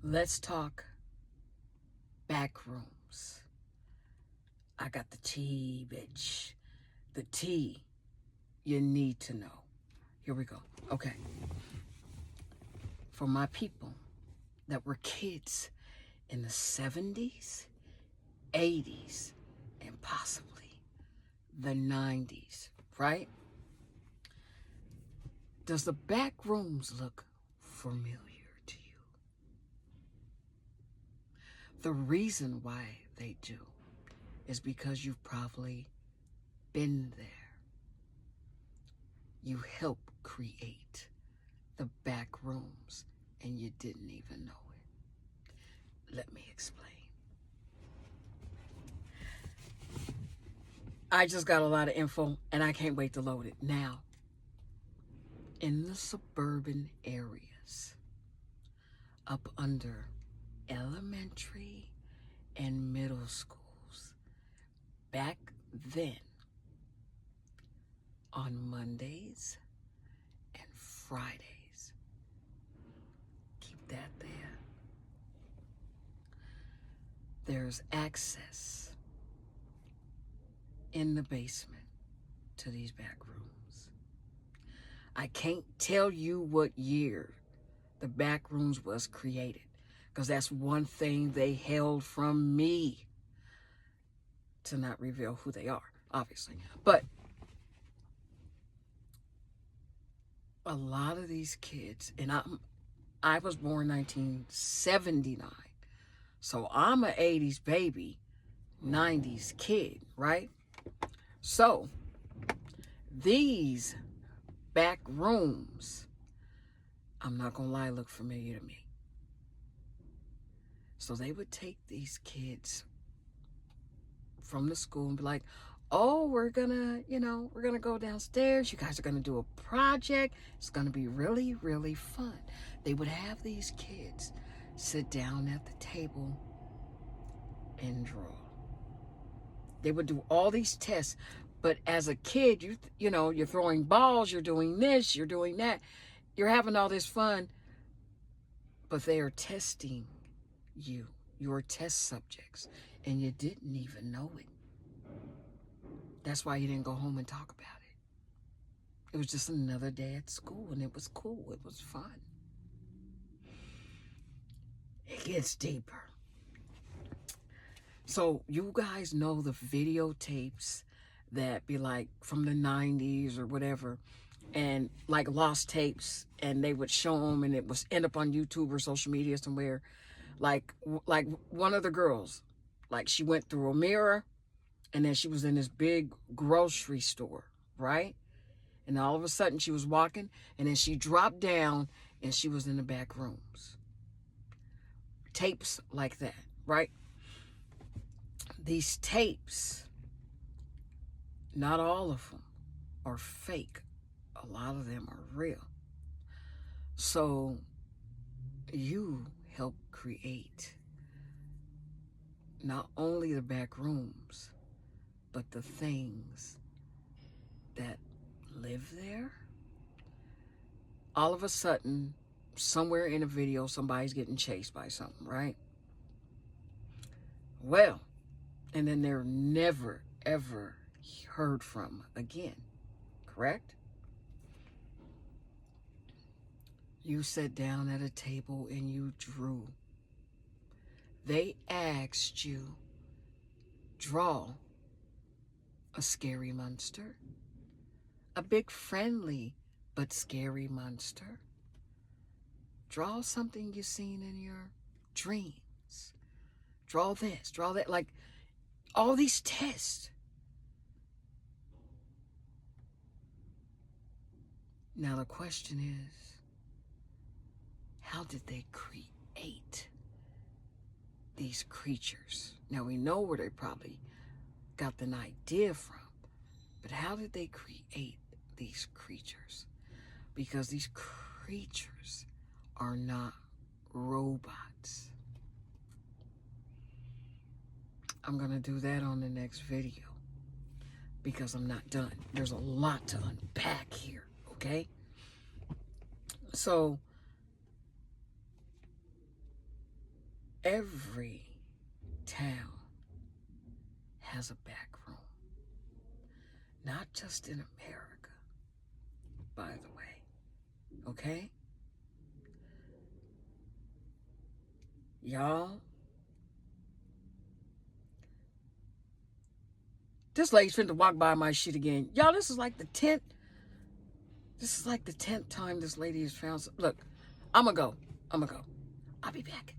Let's talk back rooms. I got the tea, bitch. The tea you need to know. Here we go. Okay. For my people that were kids in the 70s, 80s, and possibly the 90s, right? Does the back rooms look familiar to you? The reason why they do is because you've probably been there. You helped create the back rooms and you didn't even know it. Let me explain. I just got a lot of info and I can't wait to load it. Now, in the suburban areas, up under elementary and middle schools, back then, on Mondays and Fridays, keep that there, there's access in the basement to these back rooms. I can't tell you what year the back rooms was created, because that's one thing they held from me, to not reveal who they are, obviously. But a lot of these kids, and I was born 1979, so I'm an 80s baby, 90s kid, right? So these back rooms, I'm not gonna lie, look familiar to me. So they would take these kids from the school and be like, oh, we're gonna go downstairs. You guys are gonna do a project. It's gonna be really, really fun. They would have these kids sit down at the table and draw. They would do all these tests. But as a kid, you're throwing balls, you're doing this, you're doing that. You're having all this fun, but they are testing you. You're test subjects, and you didn't even know it. That's why you didn't go home and talk about it. It was just another day at school, and it was cool. It was fun. It gets deeper. So you guys know the videotapes that be like from the 90s or whatever, and like lost tapes, and they would show them, and it was end up on YouTube or social media somewhere. Like one of the girls, like she went through a mirror, and then she was in this big grocery store, right? And all of a sudden she was walking, and then she dropped down, and she was in the back rooms. Tapes like that, right? These tapes, not all of them are fake. A lot of them are real. So you help create not only the back rooms, but the things that live there. All of a sudden, somewhere in a video, somebody's getting chased by something, right? Well, and then they're never, ever heard from again, correct? You sat down at a table and you drew. They asked you, draw a scary monster, a big friendly but scary monster. Draw something you've seen in your dreams. Draw this, draw that, like all these tests. Now the question is, how did they create these creatures? Now we know where they probably got the idea from, but how did they create these creatures? Because these creatures are not robots. I'm gonna do that on the next video, because I'm not done. There's a lot to unpack here, okay? So Every town has a back room. Not just in America, by the way. Okay? Y'all, this lady's finna walk by my shit again. Y'all, this is like the 10th time this lady has found. Look, I'm gonna go. I'll be back.